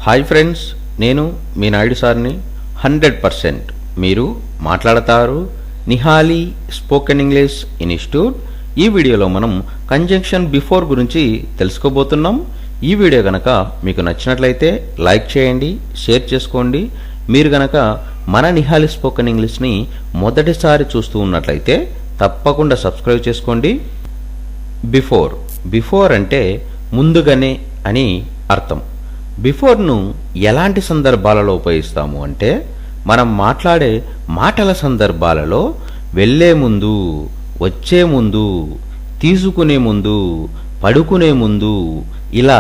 Hi friends, నేను మీ నాయుడు సార్ని. 100% మీరు మాట్లాడతారు నిహాలి స్పోకెన్ ఇంగ్లీష్ ఇన్స్టిట్యూట్. ఈ వీడియోలో మనం కంజంక్షన్ బిఫోర్ గురించి తెలుసుకోబోతున్నాం. ఈ వీడియో గనక మీకు నచ్చినట్లయితే లైక్ చేయండి, షేర్ చేసుకోండి. మీరు గనక మన నిహాలి స్పోకెన్ ఇంగ్లీష్ని మొదటిసారి చూస్తూ ఉన్నట్లయితే తప్పకుండా సబ్స్క్రైబ్ చేసుకోండి. బిఫోర్ అంటే ముందుగానే అని అర్థం. బిఫోర్ను ఎలాంటి సందర్భాలలో ఉపయోగిస్తాము అంటే మనం మాట్లాడే మాటల సందర్భాలలో వెళ్ళే ముందు, వచ్చే ముందు, తీసుకునే ముందు, పడుకునే ముందు, ఇలా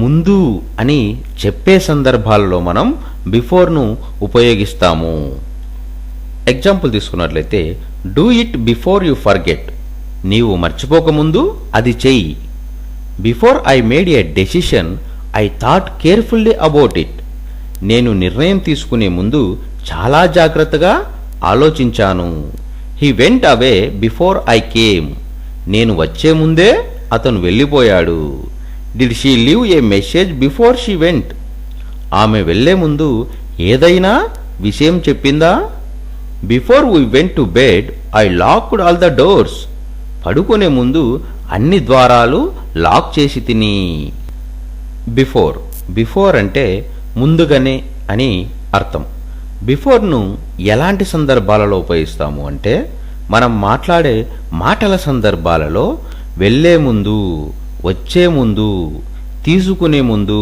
ముందు అని చెప్పే సందర్భాలలో మనం బిఫోర్ను ఉపయోగిస్తాము. ఎగ్జాంపుల్ తీసుకున్నట్లయితే do it before you forget. నీవు మర్చిపోకముందు అది చెయ్యి. Before I made A decision I thought carefully about it. నేను నిర్ణయం తీసుకునే ముందు చాలా జాగ్రత్తగా ఆలోచించాను. He went away before I came. నేను వచ్చే ముందే అతను వెళ్ళిపోయాడు. Did she leave a message before she went. ఆమె వెళ్లే ముందు ఏదైనా విషయం చెప్పిందా? Before we went to bed I locked all the doors. పడుకునే ముందు అన్ని ద్వారాలు లాక్ చేసి తిని. బిఫోర్ అంటే ముందుగానే అని అర్థం. బిఫోర్ను ఎలాంటి సందర్భాలలో ఉపయోగిస్తాము అంటే మనం మాట్లాడే మాటల సందర్భాలలో వెళ్ళే ముందు, వచ్చే ముందు, తీసుకునే ముందు,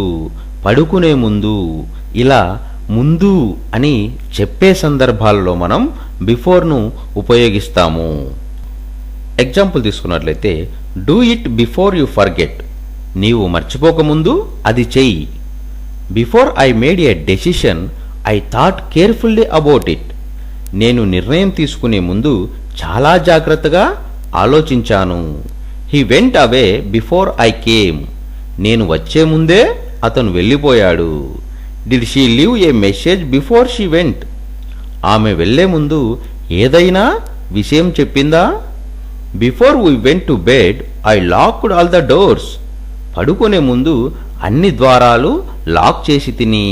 పడుకునే ముందు, ఇలా ముందు అని చెప్పే సందర్భాలలో మనం బిఫోర్ను ఉపయోగిస్తాము. ఎగ్జాంపుల్ తీసుకున్నట్లయితే do it before you forget. నీవు మర్చిపోకముందు అది చెయ్యి. Before I made A decision I thought carefully about it. నేను నిర్ణయం తీసుకునే ముందు చాలా జాగ్రత్తగా ఆలోచించాను. He went away before I came. నేను వచ్చే ముందే అతను వెళ్ళిపోయాడు. Did she leave a message before she went. ఆమె వెళ్లే ముందు ఏదైనా విషయం చెప్పిందా? Before we went to bed I locked all the doors. పడుకునే ముందు అన్ని ద్వారాలు లాక్ చేసి తిని.